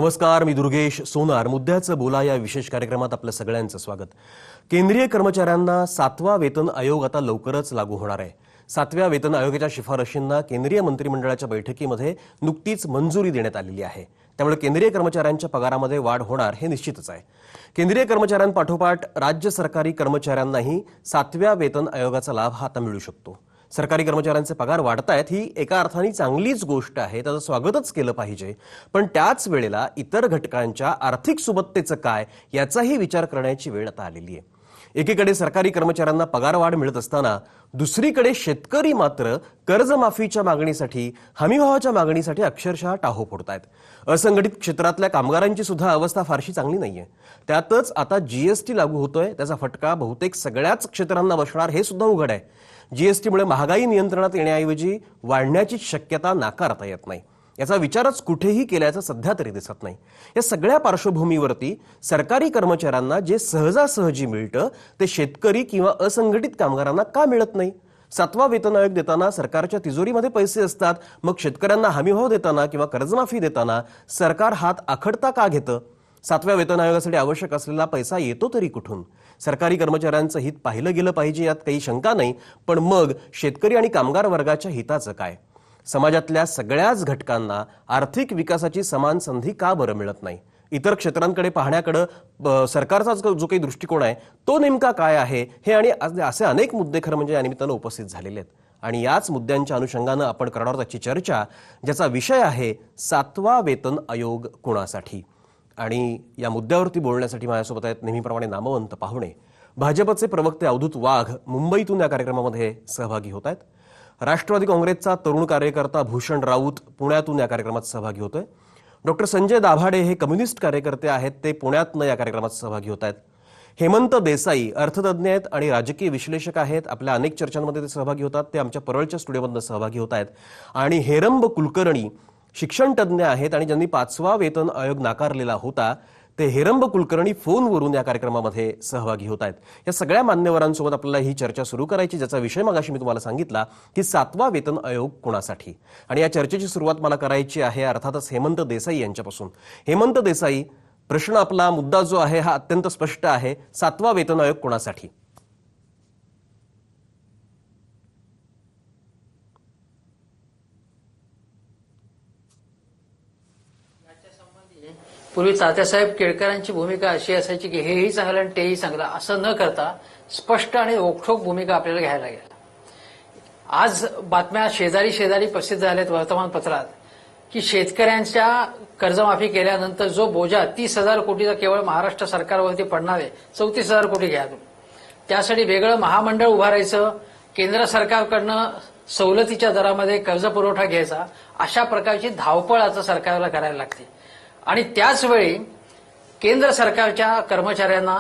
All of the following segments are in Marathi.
नमस्कार, मी दुर्गेश सोनार. मुद्द्याचं बोला या विशेष कार्यक्रमात आपलं सगळ्यांचं स्वागत. केंद्रीय कर्मचाऱ्यांना 7वा वेतन आयोग आता लवकरच लागू होणार आहे. 7व्या वेतन आयोगाच्या शिफारशींना केंद्रीय मंत्रिमंडळाच्या बैठकीमध्ये नुकतीच मंजुरी देण्यात आलेली आहे. त्यामुळे केंद्रीय कर्मचाऱ्यांच्या पगारामध्ये वाढ होणार हे निश्चितच आहे. केंद्रीय कर्मचाऱ्यांपाठोपाठ राज्य सरकारी कर्मचाऱ्यांनाही 7व्या वेतन आयोगाचा लाभ हा आता मिळू शकतो. सरकारी कर्मचाऱ्यांचे पगार वाढतायत ही एका अर्थाने चांगलीच गोष्ट आहे, त्याचं स्वागतच केलं पाहिजे. पण त्याच वेळेला इतर घटकांच्या आर्थिक सुबत्तेचं काय याचाही विचार करण्याची वेळ आता आलेली आहे. एकीकडे सरकारी कर्मचाऱ्यांना पगार वाढ मिळत असताना दुसरीकडे शेतकरी मात्र कर्जमाफीच्या मागणीसाठी, हमीभावाच्या मागणीसाठी अक्षरशः टाहो फोडतायत. असंघटित क्षेत्रातल्या कामगारांची सुद्धा अवस्था फारशी चांगली नाहीये. त्यातच आता जीएसटी लागू होतोय, त्याचा फटका बहुतेक सगळ्याच क्षेत्रांना बसणार हे सुद्धा उघड आहे. जीएसटीमुळे महागाई नियंत्रणात येण्याऐवजी वाढण्याची शक्यता नाकारता येत नाही. याचा विचारच कुठेही केल्याचं सध्या तरी दिसत नाही. या सगळ्या पार्श्वभूमीवरती सरकारी कर्मचाऱ्यांना जे सहजासहजी मिळतं ते शेतकरी किंवा असंघटित कामगारांना का मिळत नाही? 7वा वेतन आयोग देताना सरकारच्या तिजोरीमध्ये पैसे असतात, मग शेतकऱ्यांना हमीभाव देताना किंवा कर्जमाफी देताना सरकार हात आखडता का घेतं? 7व्या वेतन आयोगासाठी आवश्यक असलेला पैसा येतो तरी कुठून? सरकारी कर्मचाऱ्यांचं हित पाहिलं गेलं पाहिजे, यात काही शंका नाही. पण मग शेतकरी आणि कामगार वर्गाच्या हिताचं काय? समाजातल्या सगळ्याच घटकांना आर्थिक विकासाची समान संधी का बरं मिळत नाही? इतर क्षेत्रांकडे पाहण्याकडे सरकारचा जो काही दृष्टिकोन आहे तो नेमका काय आहे? हे आणि असे अनेक मुद्दे खरं म्हणजे या निमित्तानं उपस्थित झालेले आहेत. आणि याच मुद्द्यांच्या अनुषंगानं आपण करणार आहोत आजची चर्चा, ज्याचा विषय आहे 7वा वेतन आयोग कोणासाठी. आणि या मुद्द्यावरती बोलण्यासाठी माझ्यासोबत आहेत नेहमीप्रमाणे नामवंत पाहुणे. भाजपचे प्रवक्ते अवधूत वाघ मुंबईतून या कार्यक्रमामध्ये सहभागी होत आहेत. राष्ट्रवादी काँग्रेसचा तरुण कार्यकर्ता भूषण राऊत पुण्यातून या कार्यक्रमात सहभागी होतोय. डॉक्टर संजय दाभाडे हे कम्युनिस्ट कार्यकर्ते आहेत, ते पुण्यातनं या कार्यक्रमात सहभागी होत आहेत. हेमंत देसाई अर्थतज्ञ आहेत आणि राजकीय विश्लेषक आहेत, आपल्या अनेक चर्चांमध्ये ते सहभागी होतात. ते आमच्या परळच्या स्टुडिओमधून सहभागी होत आहेत. आणि हेरंब कुलकर्णी शिक्षण तज्ञ आहेत आणि ज्यांनी 5वा वेतन आयोग नाकारलेला होता ते हेरंब कुलकर्णी फोनवरून या कार्यक्रमामध्ये सहभागी होत आहेत. या सगळ्या मान्यवरांसोबत आपल्याला ही चर्चा सुरू करायची, ज्याचा विषय मगाशी मी तुम्हाला सांगितला की 7वा वेतन आयोग कोणासाठी. आणि या चर्चेची सुरुवात मला करायची आहे अर्थातच हेमंत देसाई यांच्यापासून. हेमंत देसाई, प्रश्न आपला, मुद्दा जो आहे हा अत्यंत स्पष्ट आहे. 7वा वेतन आयोग कोणासाठी? पूर्वी तात्यासाहेब केळकरांची भूमिका अशी असायची की हेही चांगलं आणि तेही चांगलं असं न करता स्पष्ट आणि रोखठोक भूमिका आपल्याला घ्यायला लागेल. आज बातम्या शेजारी शेजारी प्रसिद्ध झाल्यात वर्तमानपत्रात की शेतकऱ्यांच्या कर्जमाफी केल्यानंतर जो बोजा 30,000 कोटीचा केवळ महाराष्ट्र सरकारवरती पडणार आहे, 34,000 कोटी घ्या. त्यासाठी वेगळं महामंडळ उभारायचं, केंद्र सरकारकडनं सवलतीच्या दरामध्ये कर्ज पुरवठा घ्यायचा, अशा प्रकारची धावपळ आता सरकारला करायला लागते. आणि त्याचवेळी केंद्र सरकारच्या कर्मचाऱ्यांना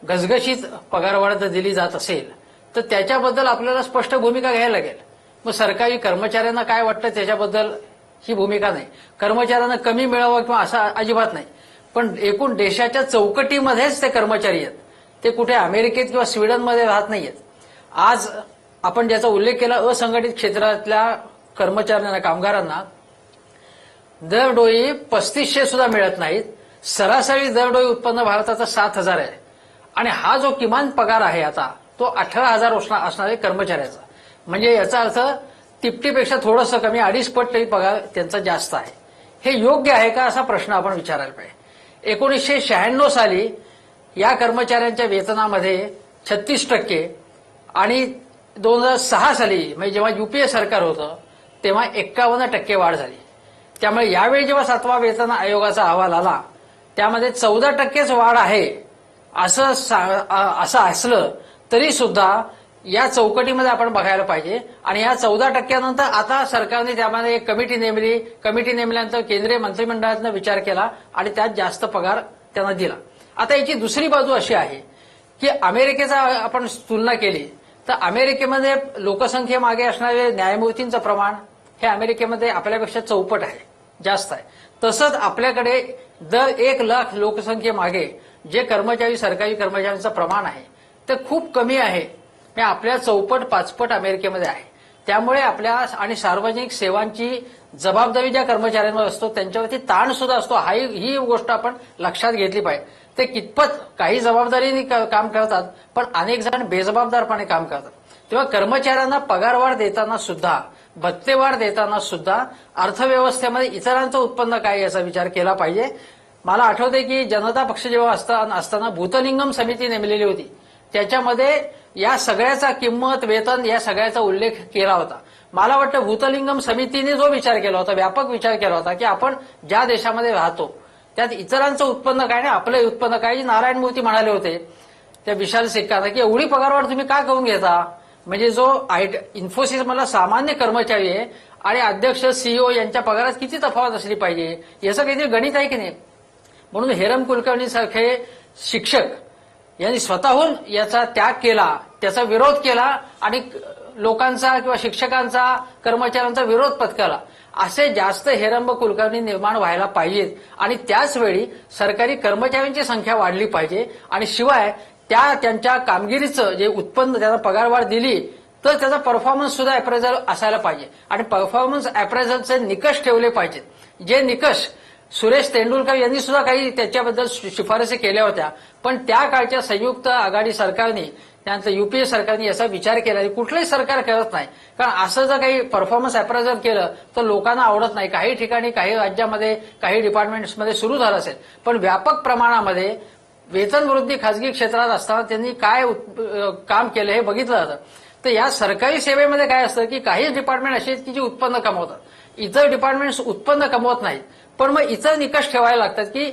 घसघशीत पगारवाढ जर दिली जात असेल तर त्याच्याबद्दल आपल्याला स्पष्ट भूमिका घ्यायला लागेल. मग सरकारी कर्मचाऱ्यांना काय वाटतं त्याच्याबद्दल ही भूमिका नाही. कर्मचाऱ्यांना कमी मिळावं किंवा असं अजिबात नाही. पण एकूण देशाच्या चौकटीमध्येच ते कर्मचारी आहेत, ते कुठे अमेरिकेत किंवा स्वीडनमध्ये राहत नाहीयेत. आज आपण ज्याचा उल्लेख केला, असंघटित क्षेत्रातल्या कर्मचाऱ्यांना, कामगारांना दरडोई 3500 सुद्धा मिळत नाहीत. सरासरी दरडोई उत्पन्न भारताचा 7,000 आहे. आणि हा जो किमान पगार आहे आता तो 18,000 असणार आहे कर्मचाऱ्याचा. म्हणजे याचा अर्थ तिपटीपेक्षा थोडंसं कमी, 2.5 पट तरी पगार त्यांचा जास्त आहे. हे योग्य आहे का असा प्रश्न आपण विचारायला पाहिजे. 1996 साली या कर्मचाऱ्यांच्या वेतनामध्ये 36% आणि 2006 साली म्हणजे जेव्हा युपीए सरकार होतं तेव्हा 51% वाढ झाली. त्यामुळे यावेळी जेव्हा 7वा वेतन आयोगाचा अहवाल आला त्यामध्ये 14%च वाढ आहे असं असलं तरी सुद्धा या चौकटीमध्ये आपण बघायला पाहिजे. आणि या 14% आता सरकारने त्यामध्ये एक कमिटी नेमली. कमिटी नेमल्यानंतर केंद्रीय मंत्रिमंडळानं विचार केला आणि त्यात जास्त पगार त्यांना दिला. आता याची दुसरी बाजू अशी आहे की अमेरिकेचा आपण तुलना केली तर अमेरिकेमध्ये लोकसंख्येमागे असणारे न्यायमूर्तींचं प्रमाण हे अमेरिकेमध्ये आपल्यापेक्षा चौपट आहे, जास्त आहे. तसंच आपल्याकडे दर 1 लाख लोकसंख्येमागे जे कर्मचारी, सरकारी कर्मचाऱ्यांचं प्रमाण आहे ते खूप कमी आहे. आपल्या चौपट 5 पट अमेरिकेमध्ये आहे. त्यामुळे आपल्या आणि सार्वजनिक सेवांची जबाबदारी ज्या कर्मचाऱ्यांवर असतो त्यांच्यावरती ताण सुद्धा असतो. ही गोष्ट आपण लक्षात घेतली पाहिजे. ते कितपत काही जबाबदारीने काम करतात, पण अनेक जण बेजबाबदारपणे काम करतात. तेव्हा कर्मचाऱ्यांना पगारवाढ देताना सुद्धा, भत्तेवाढ देताना सुद्धा अर्थव्यवस्थेमध्ये इतरांचं उत्पन्न काय याचा विचार केला पाहिजे. मला आठवते की जनता पक्ष जेव्हा असताना भूतलिंगम समिती नेमलेली होती, त्याच्यामध्ये या सगळ्याचा किंमत, वेतन या सगळ्याचा उल्लेख केला होता. मला वाटतं भूतलिंगम समितीने जो विचार केला होता, व्यापक विचार केला होता की आपण ज्या देशामध्ये राहतो त्यात इतरांचं उत्पन्न काय नाही, आपलं उत्पन्न काय. नारायण मूर्ती म्हणाले होते त्या विशाल सिक्काना की एवढी पगारवाढ तुम्ही का करून घेता. म्हणजे जो इन्फोसिस मला सामान्य कर्मचारी आहे आणि अध्यक्ष सीईओ यांच्या पगारात किती तफावत असली पाहिजे, याचं काहीतरी गणित आहे की नाही. म्हणून हेरम कुलकर्णी सारखे शिक्षक यांनी स्वतःहून याचा त्याग केला, त्याचा विरोध केला आणि लोकांचा किंवा शिक्षकांचा, कर्मचाऱ्यांचा विरोध पत्करला. असे जास्त हेरंब कुलकर्णी निर्माण व्हायला पाहिजेत आणि त्याच वेळी सरकारी कर्मचाऱ्यांची संख्या वाढली पाहिजे आणि शिवाय त्यांच्या कामगिरीचं जे उत्पन्न, त्यांना पगारवाढ दिली तर त्याचा परफॉर्मन्स सुद्धा अप्रेझल असायला पाहिजे आणि परफॉर्मन्स अप्रेझलचे निकष ठेवले पाहिजेत. जे निकष सुरेश तेंडुलकर यांनी सुद्धा काही त्याच्याबद्दल शिफारसी केल्या होत्या, पण त्या काळच्या संयुक्त आघाडी सरकारने, त्यानंतर युपीए सरकारने याचा विचार केला. कुठलंही सरकार करत नाही, कारण असं जर काही परफॉर्मन्स अप्रेझल केलं तर लोकांना आवडत नाही. काही ठिकाणी, काही राज्यामध्ये, काही डिपार्टमेंट्समध्ये सुरू झालं असेल, पण व्यापक प्रमाणामध्ये वेतन वृद्धी खासगी क्षेत्रात असताना त्यांनी काय काम केलं हे बघितलं जातं. तर या सरकारी सेवेमध्ये काय असतं की काही डिपार्टमेंट असे आहेत की जे उत्पन्न कमवतात, इतर डिपार्टमेंट्स उत्पन्न कमवत नाहीत. पण मग इतर निकष ठेवायला लागतात की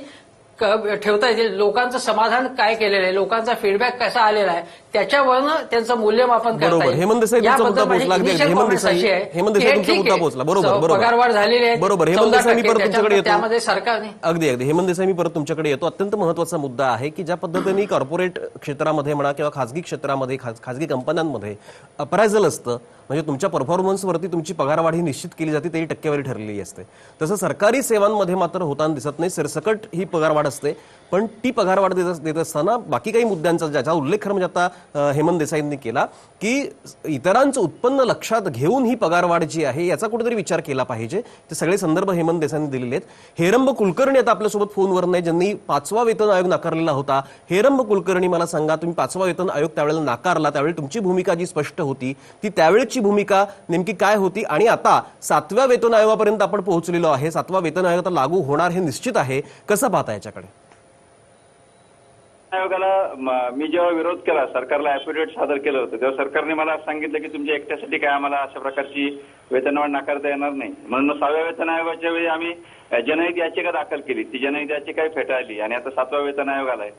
ठेवता येतील. लोकांचं समाधान काय केलेलं आहे, लोकांचा फीडबॅक कसा आलेला आहे, त्याच्यावरनं त्यांचं मूल्यमापन करता येईल. हेमंत देसाई तुमचा मुद्दा पोहोचला. हेमंत देसाई तुमचा मुद्दा पोहोचला. बरोबर. पगारवाढ झालेली आहे. बरोबर. हेमंत देसाई मी परत तुमच्याकडे येतो. त्यामध्ये सरकारने अगदी हेमंत देसाई मी परत तुमच्याकडे येतो. अत्यंत महत्वाचा मुद्दा आहे की ज्या पद्धतीने कॉर्पोरेट क्षेत्रामध्ये म्हणा किंवा खासगी क्षेत्रामध्ये, खासगी कंपन्यांमध्ये अप्रायझल असतं, म्हणजे तुमच्या परफॉर्मन्सवरती तुमची पगारवाढ ही निश्चित केली जाते, तेही टक्केवारी ठरलेली असते. तसं सरकारी सेवांमध्ये मात्र होताना दिसत नाही. सरसकट ही पगारवाढ असते, पण ती पगारवाढ देत असताना बाकी काही मुद्द्यांचा ज्याचा उल्लेख खरं म्हणजे आता हेमंत देसाईंनी केला की इतरांचं उत्पन्न लक्षात घेऊन ही पगारवाढ जी आहे याचा कुठेतरी विचार केला पाहिजे. ते सगळे संदर्भ हेमंत देसाईंनी दिलेले आहेत. हेरंब कुलकर्णी आता आपल्यासोबत फोनवर नाही, ज्यांनी 5वा वेतन आयोग नाकारलेला होता. हेरंब कुलकर्णी, मला सांगा, तुम्ही 5वा वेतन आयोग त्यावेळेला नाकारला, त्यावेळी तुमची भूमिका जी स्पष्ट होती ती त्यावेळेची भूमिका नेमकी काय होती आणि आता 7व्या वेतन आयोगापर्यंत आपण पोहोचलेलो आहे. 7वा वेतन आयोग आता लागू होणार हे निश्चित आहे. कसं पाहता याच्याकडे? आयोगाला मी जेव्हा विरोध केला, सरकारला ऍफिडेव्हिट सादर केलं होतं, तेव्हा सरकारने मला सांगितलं की तुमच्या एकट्यासाठी काय आम्हाला अशा प्रकारची वेतनवाढ नाकारता येणार नाही. म्हणून 6व्या वेतन आयोगाच्या वेळी आम्ही जनहित याचिका दाखल केली. ती जनहित याचिका फेटाळली आणि आता 7वा वेतन आयोग आलाय.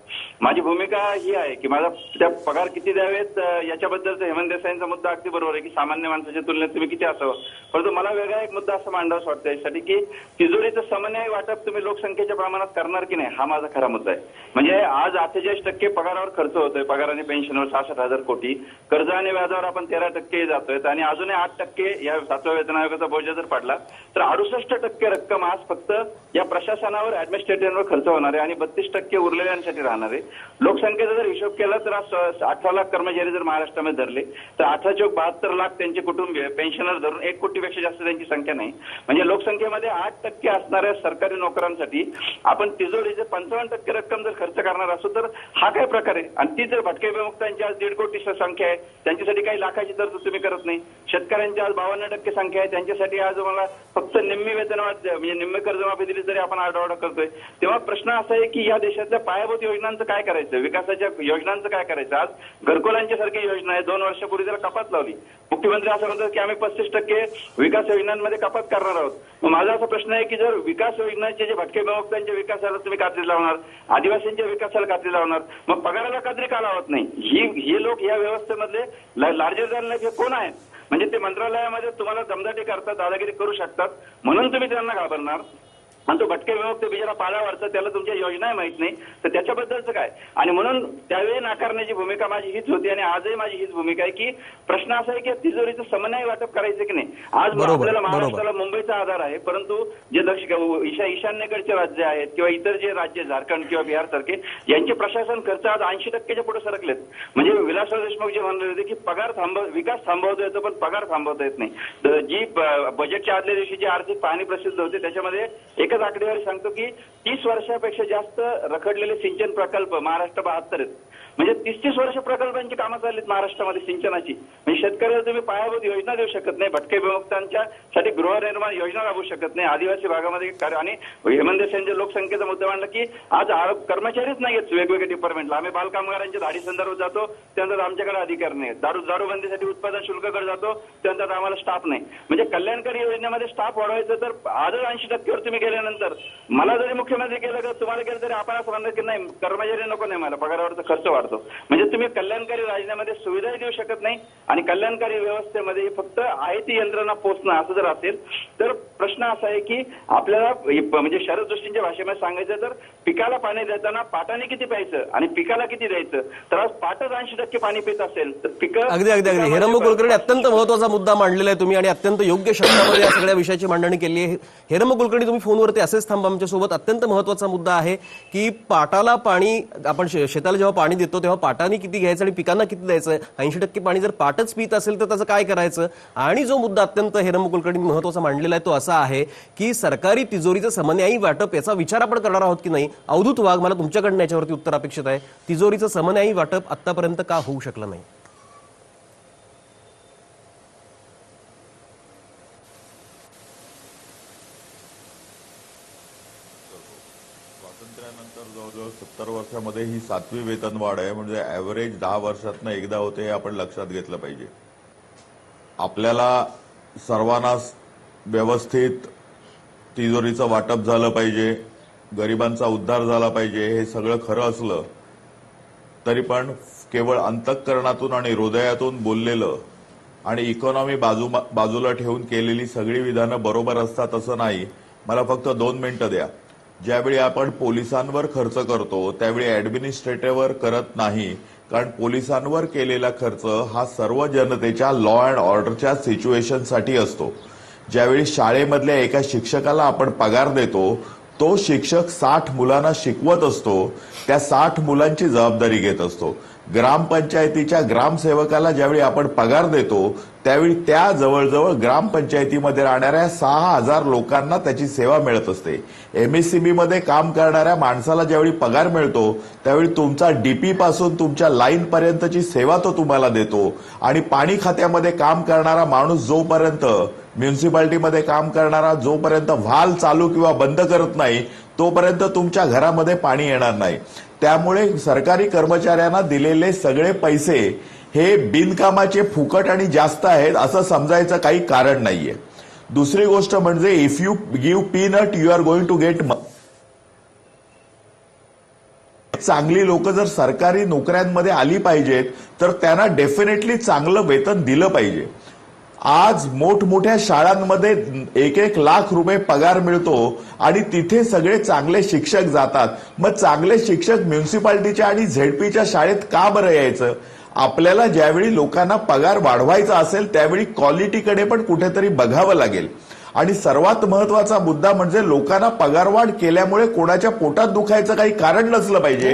माझी भूमिका ही आहे की माझा त्या पगार किती द्यावेत याच्याबद्दलचा हेमंत देसाईंचा मुद्दा अगदी बरोबर आहे की सामान्य माणसाच्या तुलनेत तुम्ही किती असावं. परंतु मला वेगळा एक मुद्दा असं मांडावासा वाटतं यासाठी की तिजोरीचं समन्वय वाटप तुम्ही लोकसंख्येच्या प्रमाणात करणार की नाही, हा माझा खरा मुद्दा आहे. म्हणजे आज 48% पगारावर खर्च होतोय, पगार आणि पेन्शनवर 66,000 कोटी, कर्ज आणि व्याजावर आपण 13% जातोय आणि अजूनही 8% या 7व्या वेतन आयोगाचा बोजा जर पडला तर 68% रक्कम आज फक्त या प्रशासनावर, ऍडमिनिस्ट्रेटिव्हवर खर्च होणार आहे आणि 32% उरलेल्यांसाठी राहणार आहे. लोकसंख्येचा जर हिशोब केला तर आज 18 लाख कर्मचारी जर महाराष्ट्रामध्ये धरले तर 18-72 लाख त्यांचे कुटुंबीय, पेन्शनर धरून 1 कोटीपेक्षा जास्त त्यांची संख्या नाही. म्हणजे लोकसंख्येमध्ये 8% असणाऱ्या सरकारी नोकरांसाठी आपण तिजोरीचे 55% रक्कम जर खर्च करणार असू तर हा काय प्रकार आहे. आणि ती जर भटके विमुक्तांची आज 1.5 कोटी संख्या आहे, त्यांच्यासाठी काही लाखाची तरतूद तुम्ही करत नाही. शेतकऱ्यांची आज 52% संख्या आहे, त्यांच्यासाठी आज मला फक्त निम्मी वेतनवाढ म्हणजे निम्मे कर्जमाफी दिली तरी आपण आरडाओरडा करतोय. तेव्हा प्रश्न असा आहे की या देशातल्या पायाभूत योजनांचं काय करायचं, विकासाच्या योजनांचं काय करायचं. आज घरकुलांच्या सारखी योजना आहे, 2 वर्षापूर्वी त्याला कपात लावली. मुख्यमंत्री असं म्हणतात की आम्ही 35% विकास योजनांमध्ये कपात करणार आहोत. मग माझा असा प्रश्न आहे की जर विकास योजनांचे जे भटके विमुक्तांच्या विकासाला तुम्ही कात्री लावणार, आदिवासींच्या विकासाला कात्री लावणार, मग पगाराला कात्री का लावत नाही. ही लोक या व्यवस्थेमधले लार्जर दॅन लाईफ हे कोण आहेत. म्हणजे ते मंत्रालयामध्ये तुम्हाला दमदाटी करतात, दादागिरी करू शकतात म्हणून तुम्ही त्यांना घाबरणार. आणि तो भटके विमुक्त बिचारा पाडावरचा, त्याला तुमच्या योजना माहित नाही, तर त्याच्याबद्दलचं काय? आणि म्हणून त्यावेळी नाकारण्याची भूमिका माझी हीच होती आणि आजही माझी हीच भूमिका आहे की प्रश्न असा आहे की तिजोरीचं समन्वय वाटप करायचं की नाही. आज आपल्याला महाराष्ट्राला मुंबईचा आधार आहे, परंतु जे ईशान्येकडचे राज्य आहेत किंवा इतर जे राज्य झारखंड किंवा बिहार सारखे यांचे प्रशासन खर्च आज 80% पुढे सरकलेत. म्हणजे विलासराव देशमुख जे म्हणले होते की विकास थांबवता येतो पण पगार थांबवता येत नाही. जी बजेटच्या आदल्या दिवशी जी आर्थिक पाहणी प्रसिद्ध होते त्याच्यामध्ये एकच आकडेवारी सांगतो की 30 वर्षापेक्षा जास्त रखडलेले सिंचन प्रकल्प महाराष्ट्र 72 आहेत. म्हणजे 30 वर्ष प्रकल्पांची कामं चाललीत महाराष्ट्रामध्ये सिंचनाची. म्हणजे शेतकऱ्याला तुम्ही पायाभूत योजना देऊ शकत नाही, भटके विमुक्तांच्या साठी गृहनिर्माण योजना राबवू शकत नाही, आदिवासी भागामध्ये आणि हेमंत सेनच्या लोकसंख्येचा मुद्दा मांडला की आज कर्मचारीच नाही आहेत वेगवेगळ्या डिपार्टमेंटला. आम्ही बालकामगारांच्या धाडी संदर्भात जातो त्यानंतर आमच्याकडे अधिकार नाही, दारूबंदीसाठी उत्पादन शुल्काकडे जातो त्यानंतर आम्हाला स्टाफ नाही. म्हणजे कल्याणकारी योजनेमध्ये स्टाफ वाढवायचं तर आजच 80% तुम्ही गेल्यानंतर मला जरी मुख्यमंत्री केलं तर तुम्हाला केलं तरी आपण असं म्हणणार की नाही कर्मचारी नको नाही, मला पगारावरचा खर्च वाढतो. म्हणजे तुम्ही कल्याणकारी योजनेमध्ये सुविधाही देऊ शकत नाही आणि कल्याणकारी व्यवस्थेमध्ये फक्त आहे ती यंत्रणा पोचणं असं जर असेल तर प्रश्न असा आहे की आपल्याला म्हणजे शरद दृष्टींच्या भाषेमध्ये सांगायचं तर पिकाला पाणी देताना पाटाने किती प्यायचं आणि पिकाला किती द्यायचं. तर आज पाटच 80% पाणी पित असेल तर पिकं अगदी हेरंब कुलकर्णी अत्यंत महत्वाचा मुद्दा मांडलेला आहे तुम्ही आणि अत्यंत योग्य शब्दामध्ये या सगळ्या विषयाची मांडणी केली आहे. हेरंब कुलकर्णी तुम्ही फोनवरती असेच थांबा आमच्यासोबत. अत्यंत महत्वाचा मुद्दा आहे की पाटाला पाणी आपण शेताला जेव्हा पाणी देतो तेव्हा पाटाने किती घ्यायचं आणि पिकांना किती द्यायचं. 80% पाणी जर पाटच पित असेल तर त्याचं काय करायचं. आणि जो मुद्दा अत्यंत हेरंब कुलकर्णी महत्वाचा मांडलेला आहे तो असा आहे की सरकारी तिजोरीचं समन्वयी वाटप याचा विचार आपण करणार आहोत की नाही. अवधूत वाघ, मला तुमच्याकडनं याच्यावरती उत्तर अपेक्षित आहे. तिजोरीचं समन्वयी वाटप आतापर्यंत का होऊ शकलं नाही. स्वातंत्र्यानंतर जवळजवळ 70 वर्षामध्ये ही 7वी वेतनवाढ आहे. म्हणजे ऍव्हरेज 10 वर्षातनं एकदा होते हे आपण लक्षात घेतलं पाहिजे. आपल्याला सर्वांना व्यवस्थित तिजोरीचं वाटप झालं पाहिजे, गरिबांचा उद्धार झाला पाहिजे, हे सगळं खरं असलं तरी पण केवळ अंतःकरणातून आणि हृदयातून बोललेलं आणि इकॉनॉमी बाजूला ठेवून केलेली सगळी विधानं बरोबर असतात असं नाही. मला फक्त 2 मिनिटं द्या. ज्यावेळी आपण पोलिसांवर खर्च करतो त्यावेळी ऍडमिनिस्ट्रेटिव्हवर करत नाही, कारण पोलिसांवर केलेला खर्च हा सर्व जनतेच्या लॉ अँड ऑर्डरच्या सिच्युएशनसाठी असतो. ज्यावेळी शाळेमधल्या एका शिक्षकाला आपण पगार देतो तो शिक्षक 60 मुलांना शिकवत असतो, त्या 60 मुलांची जबाबदारी घेत असतो. ग्रामपंचायतीच्या ग्रामसेवकाला ज्यावेळी आपण पगार देतो त्यावेळी त्या जवळजवळ ग्रामपंचायतीमध्ये राहणाऱ्या 6000 लोकांना त्याची सेवा मिळत असते. एमएससीबी मध्ये काम करणाऱ्या माणसाला ज्यावेळी पगार मिळतो त्यावेळी तुमचा डीपी पासून तुमच्या लाईन पर्यंतची सेवा तो तुम्हाला देतो. आणि पाणी खात्यामध्ये काम करणारा माणूस जोपर्यंत, म्युन्सिपाल्टीमध्ये काम करणारा जोपर्यंत व्हाल चालू किंवा बंद करत नाही तोपर्यंत तुमच्या घरामध्ये पाणी येणार नाही. त्यामुळे सरकारी कर्मचाऱ्यांना दिलेले सगळे पैसे हे बिनकामाचे, फुकट आणि जास्त आहेत असं समजायचं काही कारण नाहीये. दुसरी गोष्ट म्हणजे if you give peanut you are going to get. चांगली लोक जर सरकारी नोकऱ्यांमध्ये आली पाहिजेत तर त्यांना डेफिनेटली चांगलं वेतन दिलं पाहिजे. आज मोठमोठ्या शाळांमध्ये 1-1 लाख रुपये पगार मिळतो आणि तिथे सगळे चांगले शिक्षक जातात. मग चांगले शिक्षक म्युन्सिपाल्टीच्या आणि झेडपीच्या शाळेत का बरं यायचं. आपल्याला ज्यावेळी लोकांना पगार वाढवायचा असेल त्यावेळी क्वालिटीकडे पण कुठेतरी बघावं लागेल. आणि सर्वात महत्वाचा मुद्दा म्हणजे लोकांना पगारवाढ केल्यामुळे कोणाच्या पोटात दुखायचं काही कारण नसलं पाहिजे.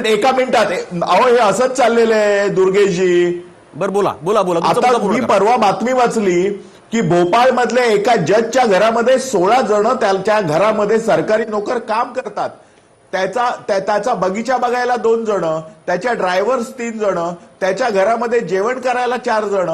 एका मिनिटात अहो हे असंच चाललेलं आहे दुर्गेशजी. बरं बोला. आता मी परवा बातमी वाचली की भोपाळ मधल्या एका जजच्या घरामध्ये 16 जण त्याच्या घरामध्ये सरकारी नोकर काम करतात. त्याचा बगीचा बघायला 2 जण, त्याच्या ड्रायव्हर्स 3 जण, त्याच्या घरामध्ये जेवण करायला 4 जण,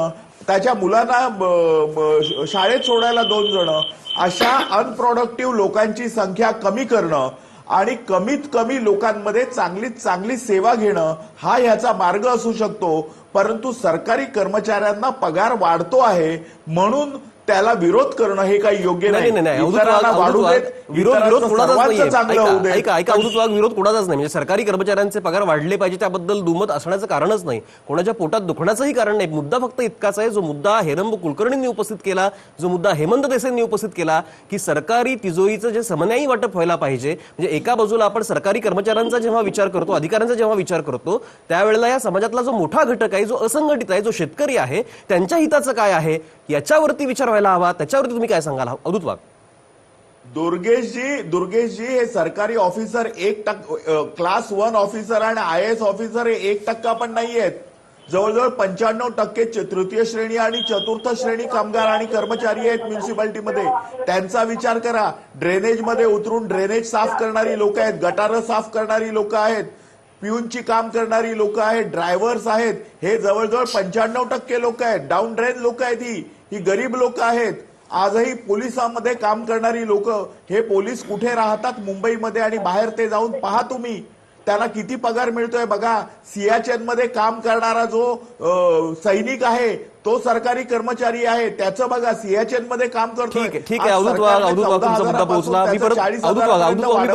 त्याच्या मुलांना शाळेत सोडायला 2 जण. अशा अनप्रोडक्टिव्ह लोकांची संख्या कमी करणं आणि कमीत कमी लोकांमध्ये चांगली सेवा घेणं हा याचा मार्ग असू शकतो. परंतु सरकारी कर्मचाऱ्यांना पगार वाढतो आहे म्हणून त्याला विरोध करणं हे काही योग्य नाही. इतरांना वाढू देत विरोध इतरांचं कोणाचाच सर्वांचं चांगलं होऊ नाहीये. दे. ऐका अवधूत वाघ, विरोध कोणाचाच नाही. म्हणजे सरकारी कर्मचाऱ्यांचे पगार वाढले पाहिजे त्याबद्दल दुमत असण्याचं कारणच नाही, कोणाच्या पोटात दुखण्याचंही कारण नाही. मुद्दा फक्त इतकाच आहे, जो मुद्दा हेरंब कुलकर्णींनी उपस्थित केला, जो मुद्दा हेमंत देसाईंनी उपस्थित केला, की सरकारी तिजोरीचं जे समन्यायी वाटप व्हायला पाहिजे. म्हणजे एका बाजूला आपण सरकारी कर्मचाऱ्यांचा जेव्हा विचार करतो, अधिकाऱ्यांचा जेव्हा विचार करतो, त्यावेळेला या समाजातला जो मोठा घटक आहे, जो असंघटित आहे, जो शेतकरी आहे, त्यांच्या हिताचं काय आहे याच्यावरती विचार व्हायला हवा. त्याच्यावरती तुम्ही काय सांगाल अवधूत वाघ? दुर्गेशजी हे सरकारी ऑफिसर क्लास 1 ऑफिसर आणि IAS ऑफिसर हे 1% पण नाही आहेत. जवळजवळ 95% तृतीय श्रेणी आणि चतुर्थ श्रेणी कामगार आणि कर्मचारी आहेत म्युन्सिपाल्टीमध्ये. त्यांचा विचार करा. ड्रेनेजमध्ये उतरून ड्रेनेज साफ करणारी लोक आहेत, गटारं साफ करणारी लोक आहेत, पिऊनची काम करणारी लोक आहेत, ड्रायव्हर्स आहेत. हे जवळजवळ 95% लोक आहेत. डाऊन ड्रेन लोक आहेत. ही गरीब लोक आहेत. आजही पोलिसांमध्ये काम करणारी लोक. हे पोलीस कुठे राहतात मुंबईमध्ये आणि बाहेर ते जाऊन पहा तुम्ही, त्यांना किती पगार मिळतोय बघा. सियाचेन मध्ये काम करणारा जो सैनिक आहे तो सरकारी कर्मचारी आहे, त्याचं बघा. सियाचेन मध्ये काम करतोय. ठीक आहे अवधूत वाघ, तुमचा मुद्दा पोहोचला. मी परत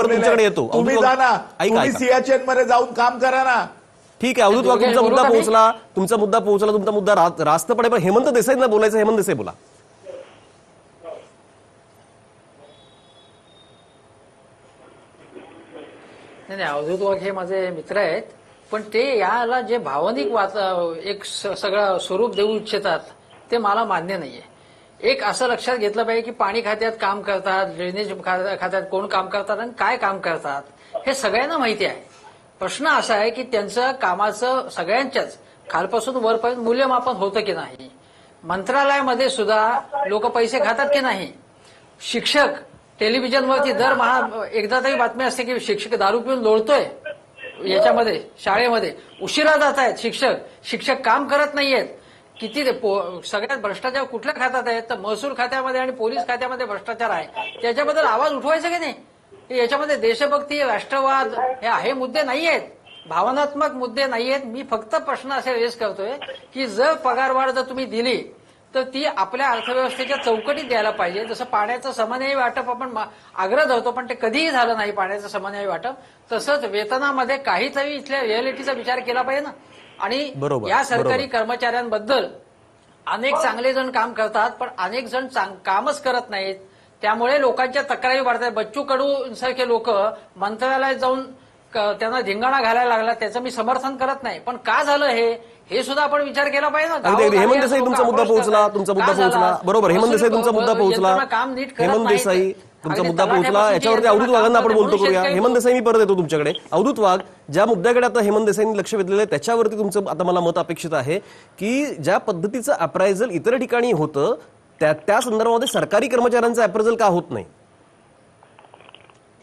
तुमच्याकडे येतो. तुम्ही जा ना, तुम्ही सियाचेन मध्ये जाऊन काम करा ना. ठीक आहे अवधूत वाघ, तुमचा मुद्दा पोहोचला. तुमचा मुद्दा रास्तपणे. पण हेमंत देसाईंना बोलायचं. हेमंत देसाई बोला. नाही, अवधूत वाघ हे माझे मित्र आहेत, पण ते याला जे भावनिक एक सगळं स्वरूप देऊ इच्छितात ते मला मान्य नाहीये. एक असं लक्षात घेतलं पाहिजे की पाणी खात्यात काम करतात, ड्रेनेज खात्यात कोण काम करतात आणि काय काम करतात हे सगळ्यांना माहिती आहे. प्रश्न असा आहे की त्यांचं कामाचं सगळ्यांच्याच खालपासून वरपर्यंत मूल्यमापन होतं की नाही. मंत्रालयामध्ये सुद्धा लोक पैसे खातात की नाही. शिक्षक टेलिव्हिजनवरती दरमहा एकदा तरी बातमी असते की शिक्षक दारू पिऊन लोळतोय याच्यामध्ये, शाळेमध्ये उशिरा जात आहेत शिक्षक काम करत नाहीयेत. किती सगळ्यात भ्रष्टाचार कुठल्या खात्यात आहे तर महसूल खात्यामध्ये आणि पोलीस खात्यामध्ये भ्रष्टाचार आहे. त्याच्याबद्दल आवाज उठवायचा की नाही. याच्यामध्ये देशभक्ती, राष्ट्रवाद हे मुद्दे नाही आहेत, भावनात्मक मुद्दे नाही आहेत. मी फक्त प्रश्न असे रेस करतोय की जर पगारवाढ जर तुम्ही दिली तर ती आपल्या अर्थव्यवस्थेच्या चौकटीत द्यायला पाहिजे. जसं पाण्याचं समन्यायी वाटप आपण आग्रह धरतो पण ते कधीही झालं नाही पाण्याचं समन्यायी वाटप, तसंच वेतनामध्ये काहीतरी इथल्या रिअलिटीचा विचार केला पाहिजे ना. आणि या सरकारी कर्मचाऱ्यांबद्दल अनेक चांगले जण काम करतात पण अनेक जण कामच करत नाहीत. त्यामुळे लोकांच्या तक्रारी वाढतात. बच्चू कडू सारखे लोक मंत्रालयात जाऊन त्यांना धिंगाणा घालायला लागला, त्याचं मी समर्थन करत नाही. पण का झालं हे सुद्धा आपण विचार केला पाहिजे ना. हेमंत देसाई तुमचा मुद्दा पोहोचला. बरोबर, हेमंत देसाई तुमचा मुद्दा पोहोचला. हेमंत देसाई तुमचा मुद्दा पोहोचला. याच्यावरती अवधूत वाघांना आपण बोलतो करूया. हेमंत देसाई मी परत येतो तुमच्याकडे. अवधूत वाघ, ज्या मुद्द्याकडे आता हेमंत देसाईंनी लक्ष वेधलेलं आहे त्याच्यावरती तुमचं आता मला मत अपेक्षित आहे की ज्या पद्धतीचं अप्रायझल इतर ठिकाणी होतं त्या संदर्भामध्ये सरकारी कर्मचाऱ्यांचं अप्रायझल का होत नाही?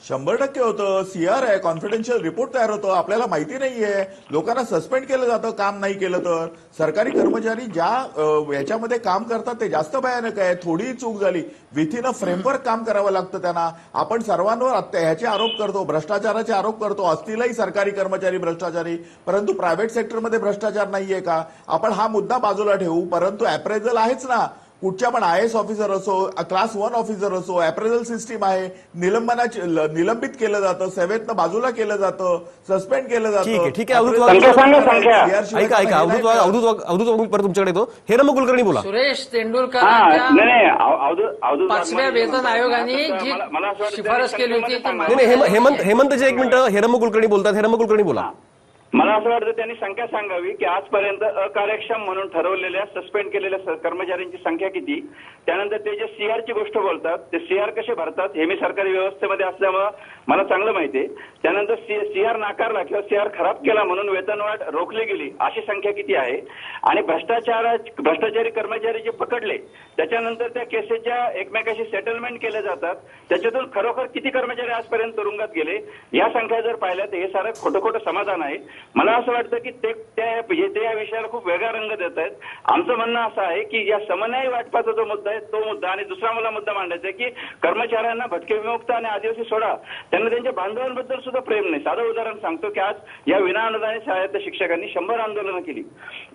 100% होतं. CR आहे, कॉन्फिडेन्शियल रिपोर्ट तयार होतो. आपल्याला माहिती नाहीये. लोकांना सस्पेंड केलं जातं काम नाही केलं तर. सरकारी कर्मचारी ज्या याच्यामध्ये काम करतात ते जास्त भयानक आहे. थोडी चूक झाली विथिन अ फ्रेमवर्क काम करावं लागतं त्यांना. आपण सर्वांवर ह्याचे आरोप करतो, भ्रष्टाचाराचे आरोप करतो. असतीलही सरकारी कर्मचारी भ्रष्टाचारी, परंतु प्रायव्हेट सेक्टरमध्ये भ्रष्टाचार नाहीये का? आपण हा मुद्दा बाजूला ठेवू. परंतु अप्रेझल आहेच ना. कुठच्या पण IAS ऑफिसर असो, क्लास 1 ऑफिसर असो, अप्रेझल सिस्टीम आहे. निलंबित केलं जातं, सेवेतनं बाजूला केलं जातं, सस्पेंड केलं जातं. ठीक आहे अवधूत वाघ, परत तुमच्याकडे येतो. हेरंब कुलकर्णी बोला. सुरेश तेंडुलकर पाचव्या वेतन आयोगाने जी शिफारस केली होती. हेमंतजी एक मिनिट, हेरंब कुलकर्णी बोलतात. हेरंब कुलकर्णी बोला. मला असं वाटतं त्यांनी संख्या सांगावी की आजपर्यंत अकार्यक्षम म्हणून ठरवलेल्या सस्पेंड केलेल्या कर्मचाऱ्यांची संख्या किती. त्यानंतर ते जे CR ची गोष्ट बोलतात ते CR कसे भरतात हे मी सरकारी व्यवस्थेमध्ये असल्यामुळं मला चांगलं माहिती आहे. त्यानंतर CR नाकारला किंवा CR खराब केला म्हणून वेतनवाढ रोखली गेली अशी संख्या किती आहे. आणि भ्रष्टाचारी कर्मचारी जे पकडले त्याच्यानंतर त्या केसेसच्या एकमेकाशी सेटलमेंट केले जातात, त्याच्यातून खरोखर किती कर्मचारी आजपर्यंत तुरुंगात गेले या संख्या जर पाहिल्या तर हे सारं खोटं खोटं समाधान आहे. मला असं वाटतं की ते या विषयाला खूप वेगळा रंग देत आहेत. आमचं म्हणणं असं आहे की या समन्यायी वाटपाचा जो मुद्दा आहे तो मुद्दा, आणि दुसरा मला मुद्दा मांडायचा आहे की कर्मचाऱ्यांना भटके विमुक्त आणि आदिवासी सोडा, त्यांना त्यांच्या बांधवांबद्दल सुद्धा प्रेम नाही. साधं उदाहरण सांगतो की आज या विना अनुदानित शाळेत शिक्षकांनी 100 आंदोलनं केली.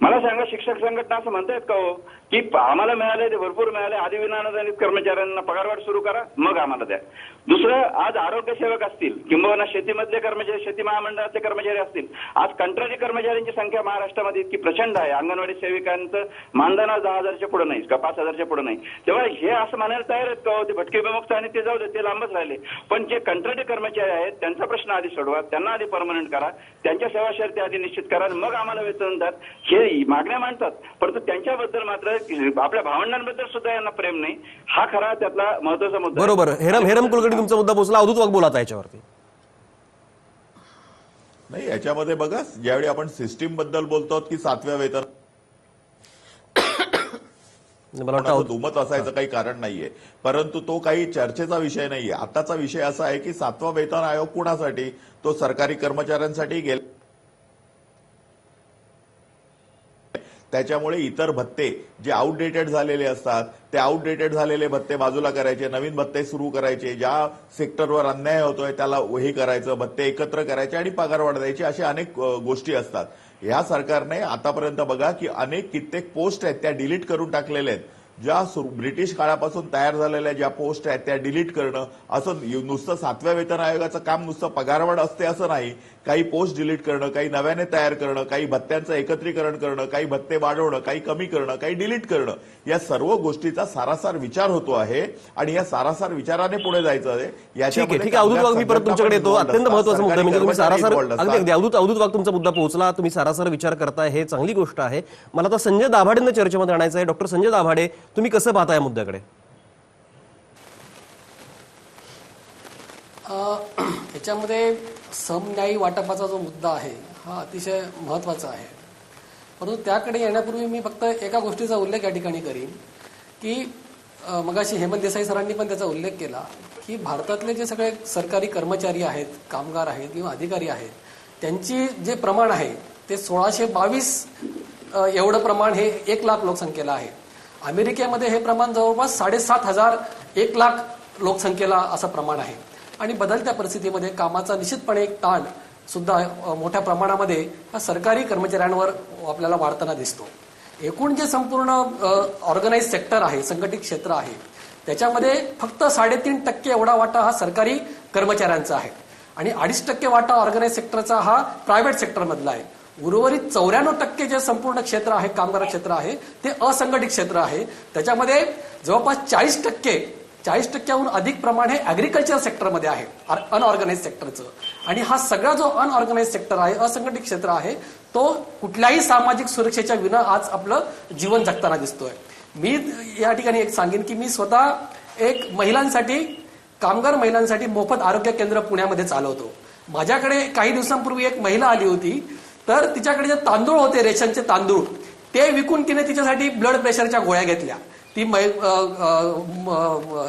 मला सांगा शिक्षक संघटना असं म्हणतायत का हो की आम्हाला मिळाले ते भरपूर मिळाले, आधी विना अनुदानित कर्मचाऱ्यांना पगारवाढ सुरू करा मग आम्हाला द्या. दुसरं, आज आरोग्य सेवक असतील किंबहुना शेतीमधले कर्मचारी, शेती महामंडळातले कर्मचारी असतील, आज कंत्राटी कर्मचाऱ्यांची संख्या महाराष्ट्रामध्ये इतकी प्रचंड आहे. अंगणवाडी सेविकांचं मानधन 10,000च्या पुढे नाही का 5,000च्या पुढे नाही. तेव्हा हे असं म्हणायला तयार आहेत का ते भटके विमुक्त आणि ते जाऊ दे, ते लांबच राहिले. पण जे कंत्राटी कर्मचारी आहेत त्यांचा प्रश्न आधी सोडवा, त्यांना आधी परमनंट करा, त्यांच्या सेवा शर्ती आधी निश्चित करा, मग आम्हाला वेतन द्या. हे मागण्या मांडतात, परंतु त्यांच्याबद्दल मात्र आपल्या भावंडांबद्दल सुद्धा यांना प्रेम नाही. हा खरा त्यातला महत्वाचा मुद्दा. बरोबर. हेरम कुलकर्णी तुमचा मुद्दा पोहोचला. अवधूत वाघ बोला याच्यावरती. नाही, याच्यामध्ये बघा, ज्यावेळी आपण सिस्टीम बद्दल बोलतो की 7व्या वेतन मला वाटतं दुमत असायचं काही कारण नाहीये, परंतु तो काही चर्चेचा विषय नाहीये. आताचा विषय असा आहे की 7वा वेतन आयोग कुणासाठी? तो सरकारी कर्मचाऱ्यांसाठी गेला. त्याच्यामुळे इतर भत्ते जे आउटडेटेड झालेले असतात ते आउटडेटेड झालेले भत्ते बाजूला करायचे, नवीन भत्ते सुरू करायचे, ज्या सेक्टरवर अन्याय होतोय त्याला हे करायचं, भत्ते एकत्र करायचे आणि पगारवाढ द्यायची, अशा अनेक गोष्टी असतात. या सरकारने आतापर्यंत बघा की कित्येक पोस्ट आहेत त्या डिलीट करून टाकलेल्या आहेत. ज्या ब्रिटिश काळापासून तयार झालेल्या ज्या पोस्ट आहेत त्या डिलीट करणं, असं नुसतं 7व्या वेतन आयोगाचं काम नुसतं पगारवाढ असते असं नाही. काही पोस्ट डिलीट करणं, काही नव्याने तयार करणं, काही भत्त्यांचं एकत्रीकरण करणं, काही भत्ते वाढवणं, काही कमी करणं, काही डिलीट करणं, या सर्व गोष्टीचा सारासार विचार होतो आहे आणि या सारासार विचाराने पुढे जायचं आहे. ठीक आहे. अवधूत वाघ, मी परत तुमच्याकडे येतो. अत्यंत महत्त्वाचा मुद्दा म्हणजे तुम्ही सारासार अगदी अवधूत वाघ तुमचा मुद्दा पोहोचला. तुम्ही सारासार विचार करताय, हे चांगली गोष्ट आहे. मला आता संजय दाभाडेंना चर्चेमध्ये आणायचं आहे. डॉक्टर संजय दाभाडे, तुम्ही कसं पाहताय मुद्द्याकडे? याच्यामध्ये समन्यायी वाटपाचा जो मुद्दा आहे हा अतिशय महत्त्वाचा आहे. परंतु त्याकडे येण्यापूर्वी मी फक्त एका गोष्टीचा उल्लेख या ठिकाणी करीन की मगाशी हेमंत देसाई सरांनी पण त्याचा उल्लेख केला की भारतातले जे सगळे सरकारी कर्मचारी आहेत, कामगार आहेत किंवा अधिकारी आहेत, त्यांची जे प्रमाण आहे ते 1622 एवढं प्रमाण हे 1 लाख लोकसंख्येला आहे. अमेरिकेमध्ये हे प्रमाण जवळपास 7,500 1 लाख लोकसंख्येला असं प्रमाण आहे. आणि बदलत्या परिस्थितीमध्ये कामाचा निश्चितपणे एक ताण सुद्धा मोठ्या प्रमाणामध्ये हा सरकारी कर्मचाऱ्यांवर आपल्याला वाढताना दिसतो. एकूण जे संपूर्ण ऑर्गनाइज सेक्टर आहे, संघटित क्षेत्र आहे, त्याच्यामध्ये फक्त 3.5% एवढा वाटा हा सरकारी कर्मचाऱ्यांचा आहे आणि 2.5% वाटा ऑर्गनाइज सेक्टरचा हा प्रायव्हेट सेक्टरमधला आहे. उर्वरित 94% जे संपूर्ण क्षेत्र आहे, कामगार क्षेत्र आहे, ते असंघटित क्षेत्र आहे. त्याच्यामध्ये जवळपास 40%हून अधिक प्रमाण हे अॅग्रिकल्चर सेक्टरमध्ये आहे, अनऑर्गनाइज सेक्टरचं. आणि हा सगळा जो अनऑर्गनाइज सेक्टर आहे, असंघटित क्षेत्र आहे, तो कुठल्याही सामाजिक सुरक्षेच्या विना आज आपलं जीवन जगताना दिसतोय. मी या ठिकाणी एक सांगेन की मी स्वतः एक महिलांसाठी, कामगार महिलांसाठी मोफत आरोग्य केंद्र पुण्यामध्ये चालवतो. माझ्याकडे काही दिवसांपूर्वी एक महिला आली होती, तर तिच्याकडे जे तांदूळ होते, रेशनचे तांदूळ, ते विकून तिने तिच्यासाठी ब्लड प्रेशरच्या गोळ्या घेतल्या. ती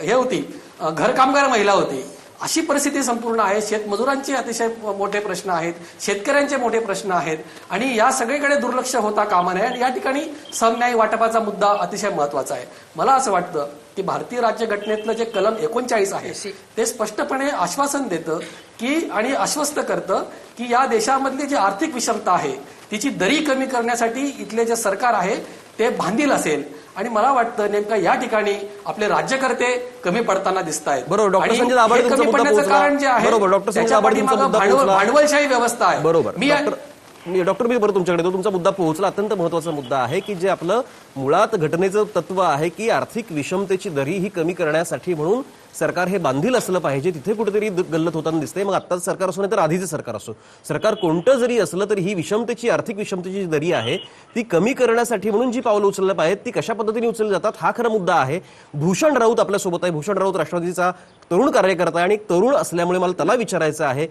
हे होती, घरकामगार महिला होती. अशी परिस्थिती संपूर्ण आहे. शेतमजुरांचे अतिशय मोठे प्रश्न आहेत, शेतकऱ्यांचे मोठे प्रश्न आहेत आणि या सगळीकडे दुर्लक्ष होता कामा नये. आणि या ठिकाणी समन्यायी वाटपाचा मुद्दा अतिशय महत्वाचा आहे. मला असं वाटतं की भारतीय राज्यघटनेतलं जे कलम 39 आहे ते स्पष्टपणे आश्वासन देतं की आणि आश्वस्त करतं की या देशामधली जी आर्थिक विषमता आहे तिची दरी कमी करण्यासाठी इथले जे सरकार आहे ते बांधील असेल. आणि मला वाटतं नेमका या ठिकाणी आपले राज्यकर्ते कमी पडताना दिसत आहेत. बरोबर. डॉक्टर संजय दाभाडे तुमचा मुद्दा पोहोचला. कारण जे आहे, बरोबर. डॉक्टर संजय दाभाडे तुमचा मुद्दा पोहोचला. भांडवलशाही व्यवस्था आहे. बरोबर. डॉक्टर मी परत तुमच्याकडे येतो. तुमचा मुद्दा पोहोचला. अत्यंत महत्वाचा मुद्दा आहे की जे आपलं मुळात घटनेचं तत्व आहे की आर्थिक विषमतेची दरी ही कमी करण्यासाठी म्हणून सरकार हे बांधील असलं पाहिजे. तिथे कुठेतरी गल्लत होताना दिसते. मग आत्ताच सरकार असो नाही तर आधीचं सरकार असो, सरकार कोणतं जरी असलं तरी ही विषमतेची, आर्थिक विषमतेची जी दरी आहे ती कमी करण्यासाठी म्हणून जी पावलं उचलली पाहिजेत ती कशा पद्धतीने उचलली जातात हा खरा मुद्दा आहे. भूषण राऊत आपल्यासोबत आहे. भूषण राऊत राष्ट्रवादीचा तरुण कार्यकर्ता आहे आणि तरुण असल्यामुळे मला त्याला विचारायचं आहे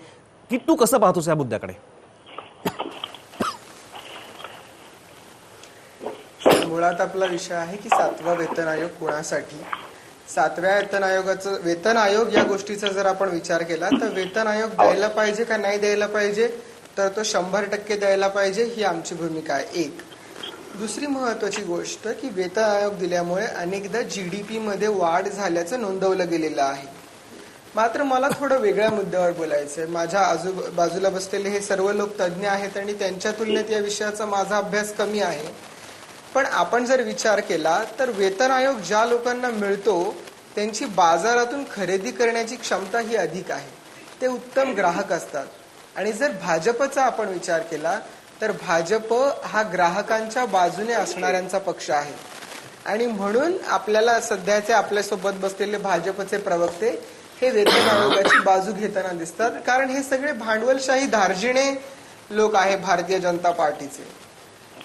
की तू कसं पाहतोस या मुद्द्याकडे? मुळात आपला विषय आहे की 7वा वेतन आयोग कोणासाठी. 7व्या वेतन आयोग या गोष्टीचा जर आपण विचार केला तर वेतन आयोग द्यायला पाहिजे का नाही द्यायला पाहिजे, तर तो 100% द्यायला पाहिजे ही आमची भूमिका आहे. एक दुसरी महत्वाची गोष्ट की वेतन आयोग दिल्यामुळे अनेकदा GDP मध्ये वाढ झाल्याचं नोंदवलं गेलेलं आहे. मात्र मला थोडं वेगळ्या मुद्द्यावर बोलायचंय. माझ्या बाजूला बसलेले हे सर्व लोक तज्ज्ञ आहेत आणि त्यांच्या तुलनेत या विषयाचा माझा अभ्यास कमी आहे. पण आपण जर विचार केला तर वेतन आयोग ज्या लोकांना मिळतो त्यांची बाजारातून खरेदी करण्याची क्षमता ही अधिक आहे. ते उत्तम ग्राहक असतात. आणि जर भाजपचा आपण विचार केला तर भाजप हा ग्राहकांच्या बाजूने असणाऱ्यांचा पक्ष आहे. आणि म्हणून आपल्याला सध्याचे आपल्यासोबत बसलेले भाजपचे प्रवक्ते हे वेतन आयोगाची बाजू घेताना दिसतात, कारण हे सगळे भांडवलशाही धार्जिणे लोक आहे भारतीय जनता पार्टीचे.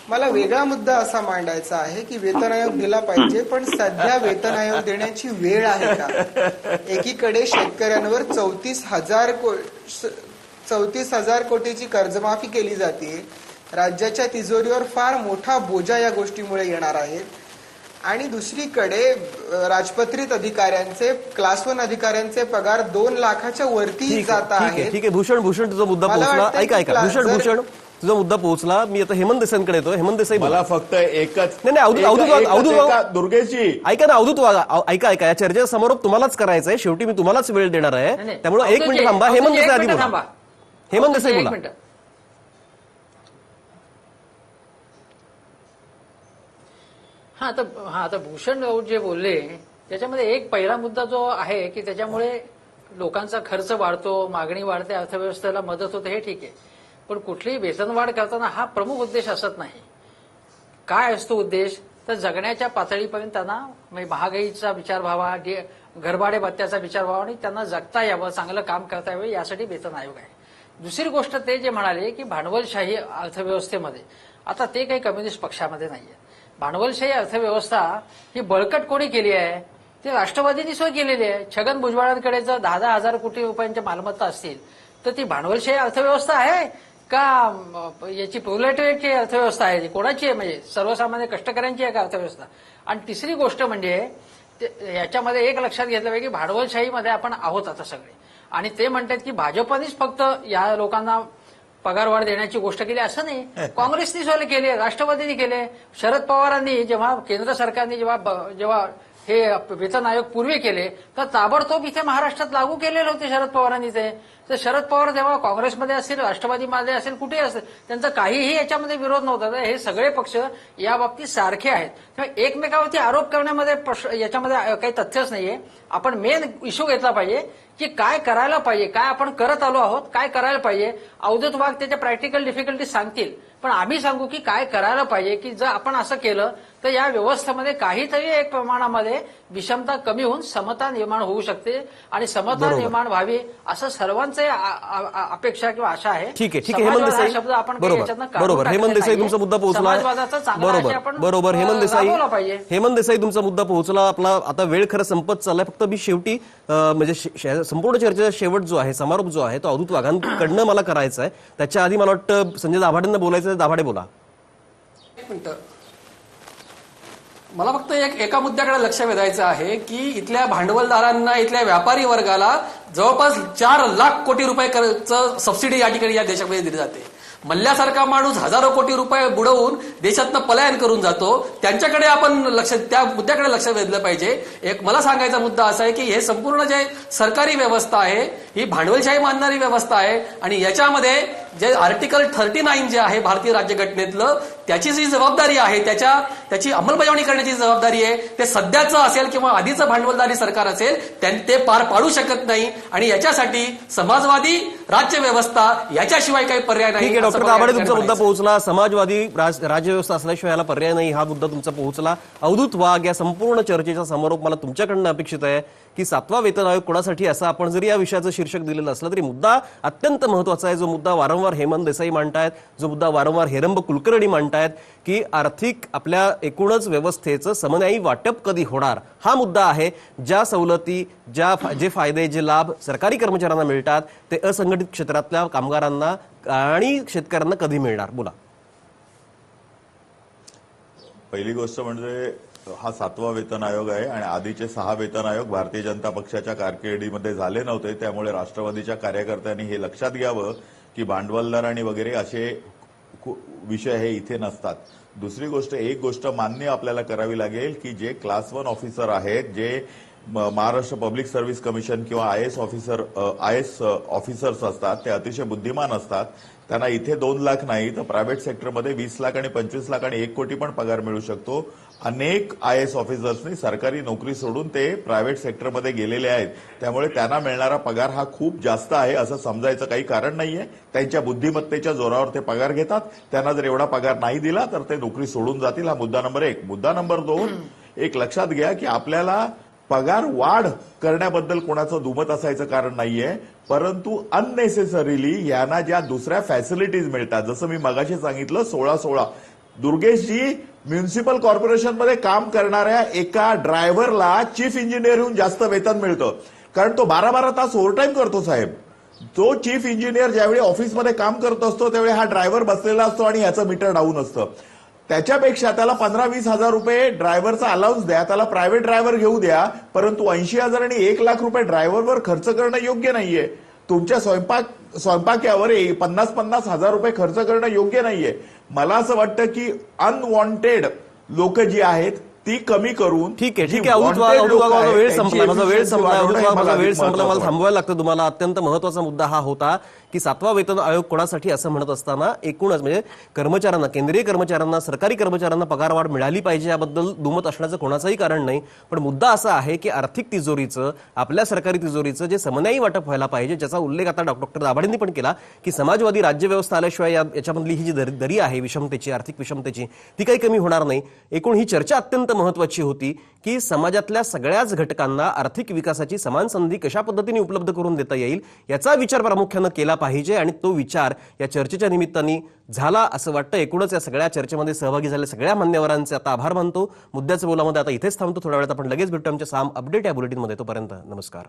मला वेगळा मुद्दा असा मांडायचा आहे की वेतन आयोग दिला पाहिजे, पण सध्या वेतन आयोग देण्याची वेळ आहे का? एकीकडे शेतकऱ्यांवर 34,000 कोटीची कर्जमाफी केली जाते. राज्याच्या तिजोरीवर फार मोठा बोजा या गोष्टीमुळे येणार आहे. आणि दुसरीकडे राजपत्रित अधिकाऱ्यांचे, क्लास 1 अधिकाऱ्यांचे पगार 2 लाखाच्या वरती जात आहेत. ठीक आहे भूषण तुझा मुद्दा मला पोहोचला. वाटतं की ऐका भूषण तुझा मुद्दा पोहोचला. मी आता हेमंत देसाईंकडे येतो. हेमंत देसाई मला फक्त एकच दुर्गेशजी ऐका ना, अवधूत वागा, ऐका या चर्चेचा समारोप तुम्हालाच करायचा आहे. शेवटी मी तुम्हालाच वेळ देणार आहे. त्यामुळे 1 मिनिट थांबा. हेमंत देसाई आधी बोला. हेमंत देसाई बोला. आता भूषण राऊत जे बोलले त्याच्यामध्ये एक पहिला मुद्दा जो आहे की त्याच्यामुळे लोकांचा खर्च वाढतो, मागणी वाढते, अर्थव्यवस्थेला मदत होते, हे ठीक आहे. पण कुठलीही वेतनवाढ करताना हा प्रमुख उद्देश असत नाही. काय असतो उद्देश? तर जगण्याच्या पातळीपर्यंत त्यांना महागाईचा विचार व्हावा, घरभाडे भत्त्याचा विचार व्हावा आणि त्यांना जगता यावं, चांगलं काम करता यावं, यासाठी वेतन आयोग आहे. दुसरी गोष्ट ते जे म्हणाले की भांडवलशाही अर्थव्यवस्थेमध्ये, आता ते काही कम्युनिस्ट पक्षामध्ये नाहीये. भांडवलशाही अर्थव्यवस्था ही बळकट कोणी केली आहे? ती राष्ट्रवादींनी सोय केलेली आहे. छगन भुजबळांकडे जर 10,000 कोटी रुपयांच्या मालमत्ता असतील तर ती भांडवलशाही अर्थव्यवस्था आहे का याची प्रोलेटरीची अर्थव्यवस्था आहे? कोणाची आहे? म्हणजे सर्वसामान्य कष्टकऱ्यांची आहे का अर्थव्यवस्था? आणि तिसरी गोष्ट म्हणजे याच्यामध्ये एक लक्षात घेतलं पाहिजे की भांडवलशाहीमध्ये आपण आहोत आता सगळे. आणि ते म्हणतात की भाजपनेच फक्त या लोकांना पगारवाढ देण्याची गोष्ट केली असं नाही. काँग्रेसनी सोय केली, राष्ट्रवादीने केले, शरद पवारांनी जेव्हा केंद्र सरकारने जेव्हा हे वेतन आयोग पूर्वी केले तर ताबडतोब इथे महाराष्ट्रात लागू केलेले होते शरद पवारांनी ते. तर शरद पवार जेव्हा काँग्रेसमध्ये असतील, राष्ट्रवादीमध्ये असेल, कुठेही असेल, त्यांचा काहीही याच्यामध्ये विरोध नव्हता. हे सगळे पक्ष या बाबतीत सारखे आहेत. त्यामुळे एकमेकावरती आरोप करण्यामध्ये याच्यामध्ये काही तथ्यच नाहीये. आपण मेन इश्यू घेतला पाहिजे की काय करायला पाहिजे, काय आपण करत आलो आहोत, काय करायला पाहिजे. अवधूत वाघ त्याच्या प्रॅक्टिकल डिफिकल्टीज सांगतील, पण आम्ही सांगू की काय करायला पाहिजे. की जर आपण असं केलं तर या व्यवस्थेमध्ये काहीतरी एक प्रमाणामध्ये विषमता कमी होऊन समता निर्माण होऊ शकते आणि समता निर्माण व्हावी असं सर्वांचे अपेक्षा किंवा आशा आहे. ठीक आहे हेमंत देसाई, शब्द आपण बरोबर हेमंत देसाई तुमचा मुद्दा पोहोचला. बरोबर हेमंत देसाई तुमचा मुद्दा पोहोचला. आपला आता वेळ खरं संपत चाललाय. फक्त मी शेवटी म्हणजे संपूर्ण चर्चेचा शेवट जो आहे, समारोप जो आहे, तो अवधूत वाघांकडनं मला करायचा आहे. त्याच्या आधी मला वाटतं संजय दाभाडेंना बोलायचं. दाभाडे बोला. एक मिनिट, मला फक्त एका मुद्द्याकडे लक्ष वेधायचं आहे की इथल्या भांडवलदारांना, इथल्या व्यापारी वर्गाला जवळपास 4 लाख कोटी रुपये सबसिडी या ठिकाणी या देशामध्ये दिली जाते. मल्ल्यासारखा माणूस हजारो कोटी रुपये बुडवून देशातनं पलायन करून जातो. त्यांच्याकडे आपण त्या मुद्द्याकडे लक्ष वेधलं पाहिजे. एक मला सांगायचा मुद्दा असा आहे की हे संपूर्ण जे सरकारी व्यवस्था आहे ही भांडवलशाही मानणारी व्यवस्था आहे आणि याच्यामध्ये जे आर्टिकल 39 जे आहे भारतीय राज्यघटनेतलं, त्याची जी जबाबदारी आहे, त्याची अंमलबजावणी करण्याची जबाबदारी आहे, ते सध्याचं असेल किंवा आधीचं भांडवलदारी सरकार असेल ते पार पाडू शकत नाही. आणि याच्यासाठी समाजवादी राज्यव्यवस्था याच्याशिवाय काही पर्याय नाही. डॉक्टर दाभाडे तुमचा मुद्दा पोहोचला. समाजवादी राज्यव्यवस्था असल्याशिवाय याला पर्याय नाही, हा मुद्दा तुमचा पोहोचला. अवधूत वाघ, या संपूर्ण चर्चेचा समारोप मला तुमच्याकडनं अपेक्षित आहे की 7वा वेतन आयोग कोणासाठी, असं आपण जरी या विषयाचं शीर्षक दिलेलं असलं तरी मुद्दा अत्यंत महत्वाचा आहे. जो मुद्दा वारंवार हेमंत देसाई मांडतायत, जो मुद्दा वारंवार हेरंब कुलकर्णी मांडतायत की आर्थिक आपल्या एकूणच व्यवस्थेचं समन्यायी वाटप कधी होणार, हा मुद्दा आहे. ज्या सवलती, जे फायदे, जे लाभ सरकारी कर्मचाऱ्यांना मिळतात ते असंघटित क्षेत्रातल्या कामगारांना आणि शेतकऱ्यांना कधी मिळणार? बोला. पहिली गोष्ट म्हणजे हा 7वा वेतन आयोग आहे आणि आधीचे 6 वेतन आयोग भारतीय जनता पक्षाच्या कारकिर्दीमध्ये झाले नव्हते. त्यामुळे राष्ट्रवादीच्या कार्यकर्त्यांनी हे लक्षात घ्यावं की भांडवलदार आणि वगैरे असे विषय हे इथे नसतात. दुसरी गोष्ट, एक गोष्ट मान्य आपल्याला करावी लागेल की जे क्लास 1 ऑफिसर आहेत, जे महाराष्ट्र पब्लिक सर्व्हिस कमिशन किंवा आय एस ऑफिसर्स असतात ते अतिशय बुद्धिमान असतात. त्यांना इथे 2 लाख नाही तर प्रायव्हेट सेक्टरमध्ये 20 लाख आणि 25 लाख आणि 1 कोटी पण पगार मिळू शकतो. अनेक आय एस ऑफिसर्सनी सरकारी नोकरी सोडून ते प्रायव्हेट सेक्टरमध्ये गेलेले आहेत. त्यामुळे त्यांना मिळणारा पगार हा खूप जास्त आहे असं समजायचं काही कारण नाहीये. त्यांच्या बुद्धिमत्तेच्या जोरावर ते पगार घेतात. त्यांना जर एवढा पगार नाही दिला तर ते नोकरी सोडून जातील. हा मुद्दा नंबर 1. मुद्दा नंबर 2, एक लक्षात घ्या की आपल्याला पगार वाढ करण्याबद्दल कोणाचं दुमत असायचं कारण नाहीये, परंतु अननेसेसरीली यांना ज्या दुसऱ्या फॅसिलिटीज मिळतात, जसं मी मगाशी सांगितलं 16 दुर्गेशजी, म्युन्सिपल कॉर्पोरेशनमध्ये काम करणाऱ्या एका ड्रायव्हरला चीफ इंजिनियरहून जास्त वेतन मिळतं, कारण तो 12 तास ओव्हरटाईम करतो साहेब. तो चीफ इंजिनियर ज्यावेळी ऑफिसमध्ये काम करत असतो त्यावेळी हा ड्रायव्हर बसलेला असतो आणि ह्याचं मीटर डाऊन असतं. त्याच्यापेक्षा त्याला 15-20 हजार रुपये ड्रायव्हरचा अलाउन्स द्या, त्याला प्रायव्हेट ड्रायव्हर घेऊ द्या, परंतु 80,000 आणि 1 लाख रुपये ड्रायव्हरवर खर्च करणं योग्य नाहीये. तुमच्या स्वयंपाक्यावर 50-50 हजार रुपये खर्च करणं योग्य नाहीये. मला असं वाटतं की अनवॉन्टेड लोक जी आहेत ती कमी करून, ठीक आहे. माझा वेळ संपला, मला थांबवायला लागतं तुम्हाला. अत्यंत महत्वाचा मुद्दा हा होता की 7वा वेतन आयोग कोणासाठी असं म्हणत असताना एकूणच म्हणजे कर्मचाऱ्यांना, केंद्रीय कर्मचाऱ्यांना, सरकारी कर्मचाऱ्यांना पगारवाढ मिळाली पाहिजे याबद्दल दुमत असण्याचं कोणाचंही कारण नाही. पण मुद्दा असा आहे की आर्थिक तिजोरीचं, आपल्या सरकारी तिजोरीचं जे समन्यायी वाटप व्हायला पाहिजे, ज्याचा उल्लेख आता डॉक्टर दाभाडेंनी पण केला की समाजवादी राज्यव्यवस्था आल्याशिवाय याच्यामधली ही जी दरी आहे विषमतेची, आर्थिक विषमतेची, ती काही कमी होणार नाही. एकूण ही चर्चा अत्यंत महत्वाची होती की समाजातल्या सगळ्याच घटकांना आर्थिक विकासाची समान संधी कशा पद्धतीने उपलब्ध करून देता येईल याचा विचार प्रामुख्यानं केला पाहिजे, आणि तो विचार या चर्चेच्या निमित्ताने झाला असं वाटतं. एकूणच या सगळ्या चर्चेमध्ये सहभागी झालेल्या सगळ्या मान्यवरांचे आता आभार मानतो. मुद्द्याचं बोलामध्ये आता इथेच थांबतो. थोड्या वेळात आपण लगेच भेटू आमच्या साम अपडेट या बुलेटिनमध्ये. तोपर्यंत नमस्कार.